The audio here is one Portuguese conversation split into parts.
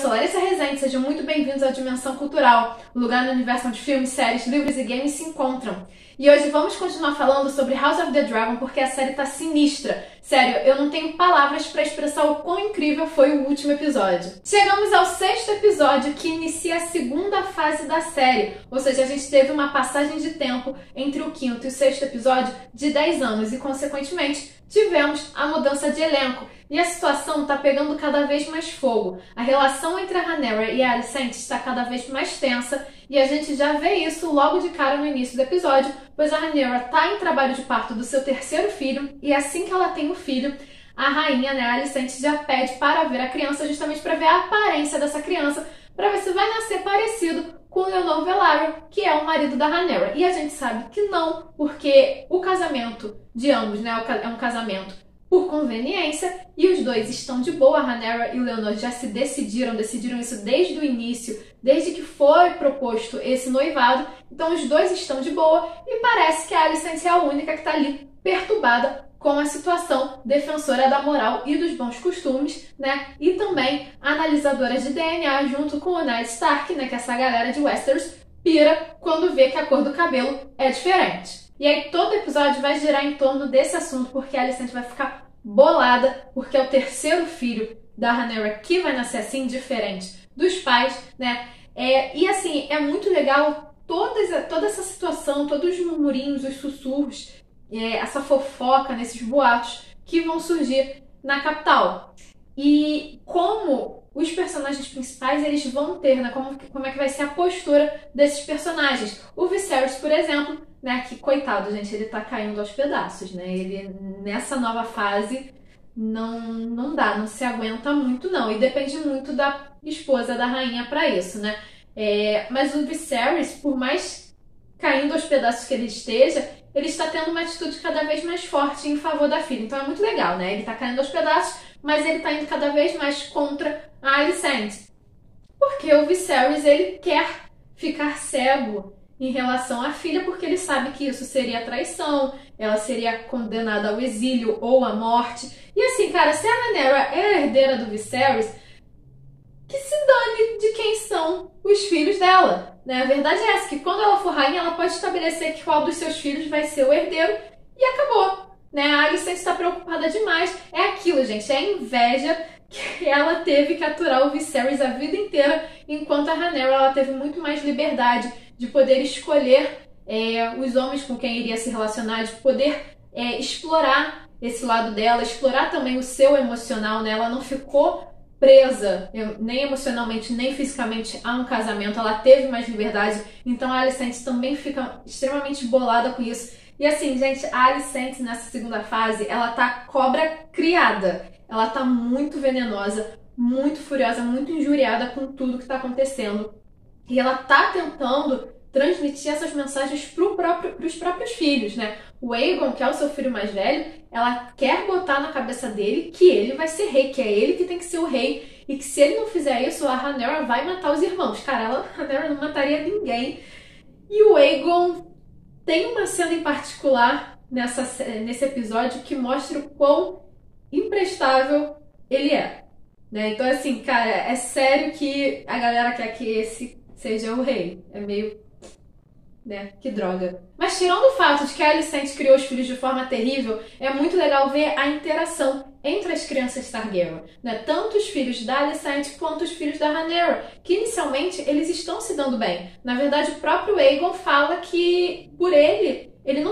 sou Larissa Rezende, sejam muito bem-vindos ao Dimensão Cultural, o lugar no universo onde filmes, séries, livros e games se encontram. E hoje vamos continuar falando sobre House of the Dragon porque a série tá sinistra. Sério, eu não tenho palavras pra expressar o quão incrível foi o último episódio. Chegamos ao 6º episódio que inicia a segunda fase da série, ou seja, a gente teve uma passagem de tempo entre o 5º e o 6º episódio de 10 anos e, consequentemente, tivemos a mudança de elenco. E a situação tá pegando cada vez mais fogo. A relação entre a Rhaenyra e a Alicent está cada vez mais tensa e a gente já vê isso logo de cara no início do episódio, pois a Rhaenyra tá em trabalho de parto do seu 3º filho e assim que ela tem o filho, a rainha, a Alicent, já pede para ver a criança justamente para ver a aparência dessa criança, para ver se vai nascer parecido com o Leonor Velaryon, que é o marido da Rhaenyra. E a gente sabe que não, porque o casamento de ambos, né, é um casamento por conveniência, e os dois estão de boa. A Rhaenyra e o Leonor já se decidiram isso desde o início, desde que foi proposto esse noivado, então os dois estão de boa, e parece que a Alicent é a única que está ali perturbada com a situação, defensora da moral e dos bons costumes, né, e também analisadora de DNA junto com o Ned Stark, né, que essa galera de Westeros pira quando vê que a cor do cabelo é diferente. E aí todo episódio vai girar em torno desse assunto, porque a Alicent vai ficar bolada, porque é o 3º filho da Rhaenyra que vai nascer assim, diferente dos pais, né? E assim, é muito legal toda essa situação, todos os murmurinhos, os sussurros, essa fofoca nesses boatos que vão surgir na capital. E como os personagens principais eles vão ter, né? Como é que vai ser a postura desses personagens. O Viserys, por exemplo, né? Que, coitado, gente, ele tá caindo aos pedaços, né? Ele, nessa nova fase, não dá, não se aguenta muito, não. E depende muito da esposa da rainha pra isso, né? Mas o Viserys, por mais caindo aos pedaços que ele esteja, ele está tendo uma atitude cada vez mais forte em favor da filha. Então é muito legal, né? Ele tá caindo aos pedaços, mas ele tá indo cada vez mais contra a Alicent. Porque o Viserys, ele quer ficar cego em relação à filha, porque ele sabe que isso seria traição, ela seria condenada ao exílio ou à morte. E assim, cara, se a Rhaenyra é a herdeira do Viserys, que se dane de quem são os filhos dela, né? A verdade é essa, que quando ela for rainha, ela pode estabelecer que qual dos seus filhos vai ser o herdeiro e acabou, né? A Alicent está preocupada demais. É aquilo, gente, é a inveja que ela teve que aturar o Viserys a vida inteira, enquanto a Rhaenyra ela teve muito mais liberdade de poder escolher os homens com quem iria se relacionar, de poder explorar esse lado dela, explorar também o seu emocional, né? Ela não ficou presa, nem emocionalmente, nem fisicamente, a um casamento. Ela teve mais liberdade, então a Alicent também fica extremamente bolada com isso. E assim, gente, a Alicent nessa segunda fase, ela tá cobra criada. Ela tá muito venenosa, muito furiosa, muito injuriada com tudo que tá acontecendo. E ela tá tentando transmitir essas mensagens pros próprios filhos, né? O Aegon, que é o seu filho mais velho, ela quer botar na cabeça dele que ele vai ser rei, que é ele que tem que ser o rei, e que se ele não fizer isso, a Rhaenyra vai matar os irmãos. Cara, a Rhaenyra não mataria ninguém. E o Aegon tem uma cena em particular nesse episódio que mostra o quão imprestável ele é, né? Então, assim, cara, é sério que a galera quer que esse seja o rei. É meio, né? Que droga. Mas tirando o fato de que a Alicent criou os filhos de forma terrível, é muito legal ver a interação entre as crianças Targaryen, né? Tanto os filhos da Alicent quanto os filhos da Rhaenyra, que inicialmente eles estão se dando bem. Na verdade, o próprio Aegon fala que por ele não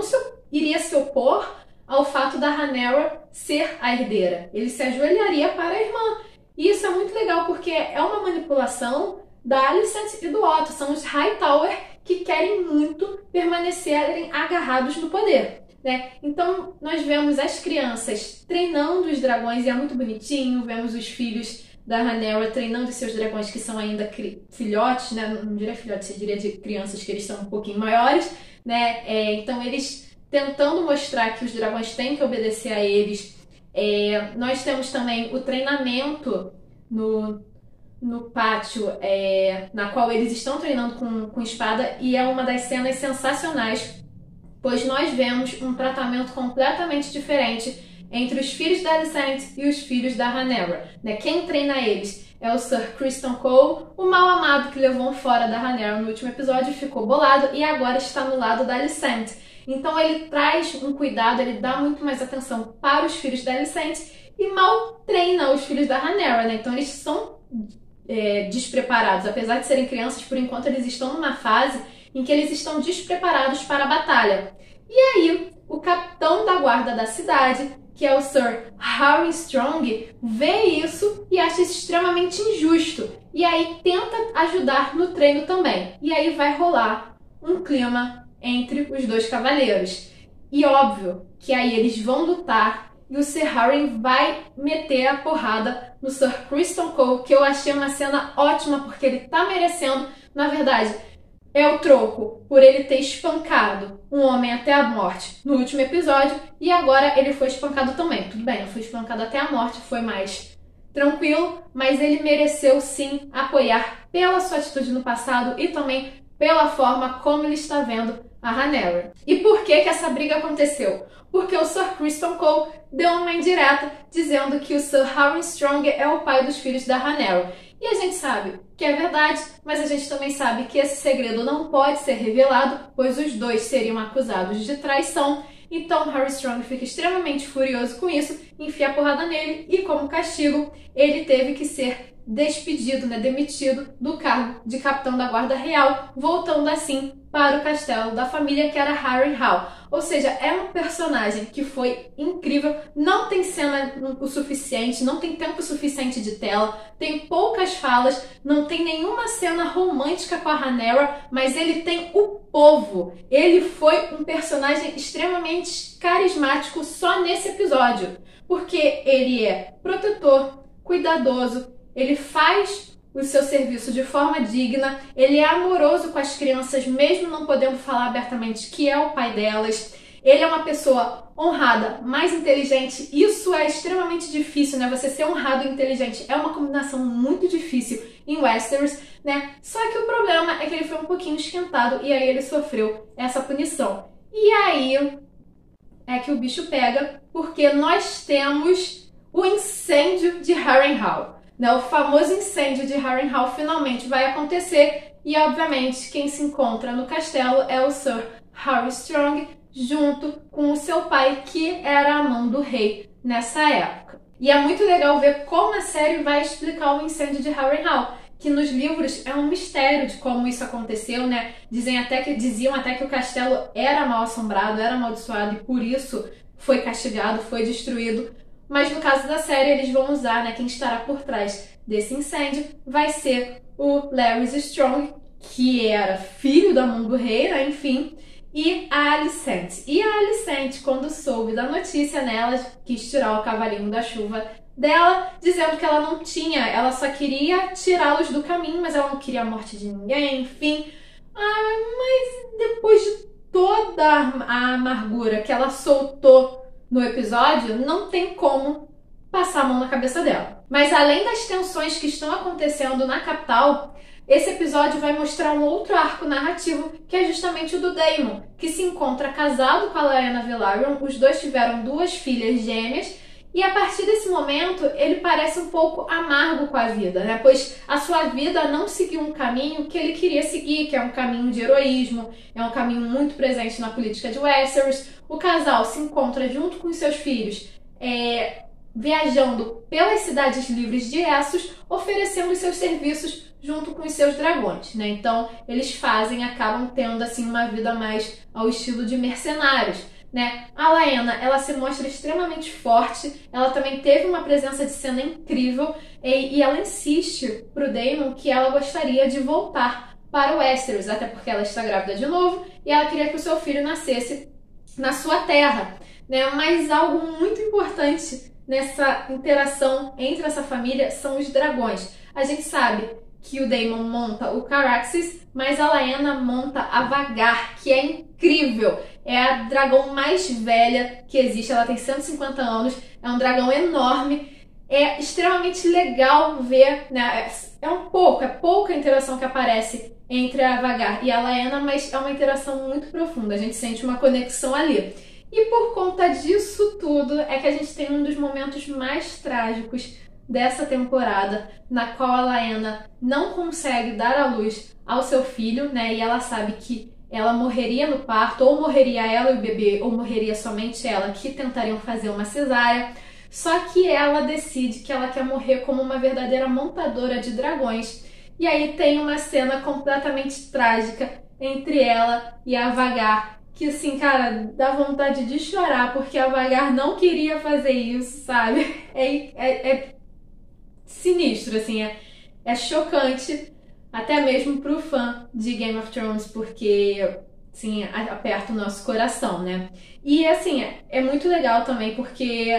iria se opor ao fato da Rhaenyra ser a herdeira. Ele se ajoelharia para a irmã. E isso é muito legal porque é uma manipulação da Alicent e do Otto. São os Hightower que querem muito permanecerem agarrados no poder, né? Então nós vemos as crianças treinando os dragões e é muito bonitinho. Vemos os filhos da Rhaenyra treinando seus dragões, que são ainda filhotes, né? Não diria filhotes, eu diria de crianças, que eles são um pouquinho maiores, né? Então eles tentando mostrar que os dragões têm que obedecer a eles. Nós temos também o treinamento no pátio, na qual eles estão treinando com espada, e é uma das cenas sensacionais, pois nós vemos um tratamento completamente diferente entre os filhos da Alicent e os filhos da Rhaenyra, né? Quem treina eles é o Sir Criston Cole, o mal-amado que levou um fora da Rhaenyra no último episódio, ficou bolado e agora está no lado da Alicent. Então ele traz um cuidado, ele dá muito mais atenção para os filhos da Alicent e mal treina os filhos da Rhaenyra, né? Então eles são despreparados, apesar de serem crianças, por enquanto eles estão numa fase em que eles estão despreparados para a batalha. E aí, o capitão da guarda da cidade, que é o Sir Harry Strong, vê isso e acha isso extremamente injusto. E aí tenta ajudar no treino também. E aí vai rolar um clima entre os dois cavaleiros. E óbvio que aí eles vão lutar e o Sir Harry vai meter a porrada no Sir Criston Cole, que eu achei uma cena ótima porque ele tá merecendo. Na verdade, é o troco por ele ter espancado um homem até a morte no último episódio e agora ele foi espancado também. Tudo bem, não foi espancado até a morte, foi mais tranquilo, mas ele mereceu sim apoiar pela sua atitude no passado e também pela forma como ele está vendo a Rhaenyra. E por que essa briga aconteceu? Porque o Sir Criston Cole deu uma indireta dizendo que o Sir Harry Strong é o pai dos filhos da Rhaenyra. E a gente sabe que é verdade, mas a gente também sabe que esse segredo não pode ser revelado, pois os dois seriam acusados de traição. Então Harry Strong fica extremamente furioso com isso, enfia a porrada nele e, como castigo, ele teve que ser despedido, demitido do cargo de capitão da guarda real, voltando assim para o castelo da família, que era Harrenhal. Ou seja, é um personagem que foi incrível, não tem cena o suficiente, não tem tempo suficiente de tela, tem poucas falas, não tem nenhuma cena romântica com a Rhaenyra, mas ele tem o povo. Ele foi um personagem extremamente carismático só nesse episódio, porque ele é protetor, cuidadoso, ele faz o seu serviço de forma digna, ele é amoroso com as crianças, mesmo não podendo falar abertamente que é o pai delas. Ele é uma pessoa honrada, mais inteligente. Isso é extremamente difícil, né? Você ser honrado e inteligente é uma combinação muito difícil em Westeros, né? Só que o problema é que ele foi um pouquinho esquentado e aí ele sofreu essa punição. E aí é que o bicho pega, porque nós temos o incêndio de Harrenhal. O famoso incêndio de Harrenhal finalmente vai acontecer e, obviamente, quem se encontra no castelo é o Sir Harry Strong, junto com o seu pai, que era a mão do rei nessa época. E é muito legal ver como a série vai explicar o incêndio de Harrenhal, que nos livros é um mistério de como isso aconteceu, né? Diziam até que o castelo era mal assombrado, era amaldiçoado e por isso foi castigado, foi destruído. Mas no caso da série, eles vão usar, quem estará por trás desse incêndio vai ser o Larys Strong, que era filho da mão do rei, enfim, e a Alicent. E a Alicent, quando soube da notícia, ela quis tirar o cavalinho da chuva dela, dizendo que ela não tinha, ela só queria tirá-los do caminho, mas ela não queria a morte de ninguém, enfim. Mas depois de toda a amargura que ela soltou no episódio, não tem como passar a mão na cabeça dela. Mas além das tensões que estão acontecendo na capital, esse episódio vai mostrar um outro arco narrativo, que é justamente o do Daemon, que se encontra casado com a Lyanna Velaryon. Os dois tiveram 2 filhas gêmeas e a partir desse momento ele parece um pouco amargo com a vida, pois a sua vida não seguiu um caminho que ele queria seguir, que é um caminho de heroísmo, é um caminho muito presente na política de Westeros. O casal se encontra junto com os seus filhos, viajando pelas cidades livres de Essos, oferecendo os seus serviços junto com os seus dragões, Então, eles acabam tendo assim uma vida mais ao estilo de mercenários, A Lyanna, ela se mostra extremamente forte, ela também teve uma presença de cena incrível e ela insiste pro Daemon que ela gostaria de voltar para o Westeros, até porque ela está grávida de novo e ela queria que o seu filho nascesse na sua terra, Mas algo muito importante nessa interação entre essa família são os dragões. A gente sabe que o Daemon monta o Caraxes, mas a Lyanna monta a Vhagar, que é incrível. É a dragão mais velha que existe, ela tem 150 anos, é um dragão enorme. É extremamente legal ver, é pouca a interação que aparece entre a Vhagar e a Lyanna, mas é uma interação muito profunda, a gente sente uma conexão ali. E por conta disso tudo é que a gente tem um dos momentos mais trágicos dessa temporada, na qual a Laena não consegue dar à luz ao seu filho, né? E ela sabe que ela morreria no parto, ou morreria ela e o bebê, ou morreria somente ela, que tentariam fazer uma cesárea. Só que ela decide que ela quer morrer como uma verdadeira montadora de dragões. E aí tem uma cena completamente trágica entre ela e a Vhagar, que assim, cara, dá vontade de chorar, porque a Vhagar não queria fazer isso, sabe? É sinistro, assim, é chocante, até mesmo pro fã de Game of Thrones, porque, assim, aperta o nosso coração, né? E, assim, é muito legal também, porque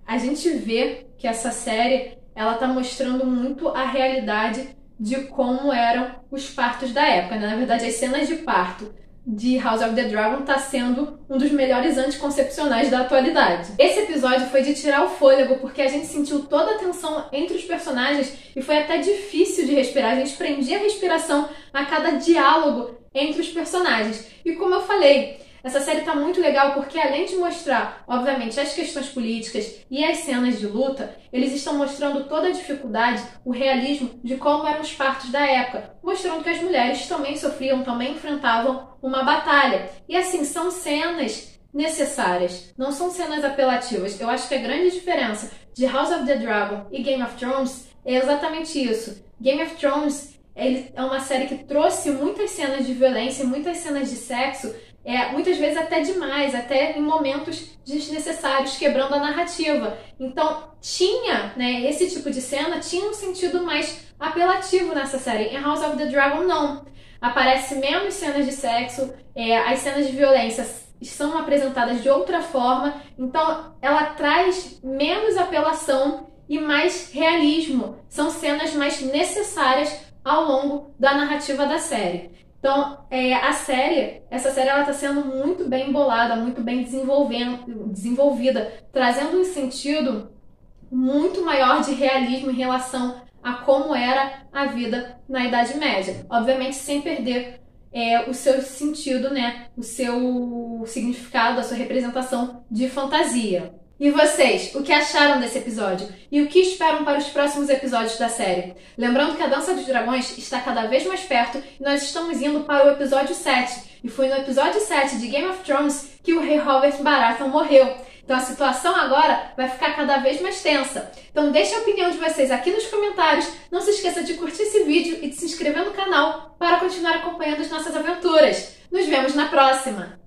a gente vê que essa série, ela tá mostrando muito a realidade de como eram os partos da época, né? Na verdade, as cenas de parto de House of the Dragon tá sendo um dos melhores anticoncepcionais da atualidade. Esse episódio foi de tirar o fôlego, porque a gente sentiu toda a tensão entre os personagens e foi até difícil de respirar. A gente prendia a respiração a cada diálogo entre os personagens. E como eu falei, essa série tá muito legal porque, além de mostrar, obviamente, as questões políticas e as cenas de luta, eles estão mostrando toda a dificuldade, o realismo de como eram os partos da época, mostrando que as mulheres também sofriam, também enfrentavam uma batalha. E assim, são cenas necessárias, não são cenas apelativas. Eu acho que a grande diferença de House of the Dragon e Game of Thrones é exatamente isso. Game of Thrones é uma série que trouxe muitas cenas de violência, muitas cenas de sexo, muitas vezes até demais, até em momentos desnecessários, quebrando a narrativa. Então, tinha, né, esse tipo de cena tinha um sentido mais apelativo nessa série. Em House of the Dragon, não. Aparece menos cenas de sexo, as cenas de violência são apresentadas de outra forma, então ela traz menos apelação e mais realismo. São cenas mais necessárias ao longo da narrativa da série. Então, essa série ela está sendo muito bem embolada, muito bem desenvolvida, trazendo um sentido muito maior de realismo em relação a como era a vida na Idade Média. Obviamente, sem perder o seu sentido, né? O seu significado, a sua representação de fantasia. E vocês, o que acharam desse episódio? E o que esperam para os próximos episódios da série? Lembrando que a Dança dos Dragões está cada vez mais perto e nós estamos indo para o episódio 7. E foi no episódio 7 de Game of Thrones que o rei Robert Baratheon morreu. Então a situação agora vai ficar cada vez mais tensa. Então deixe a opinião de vocês aqui nos comentários. Não se esqueça de curtir esse vídeo e de se inscrever no canal para continuar acompanhando as nossas aventuras. Nos vemos na próxima!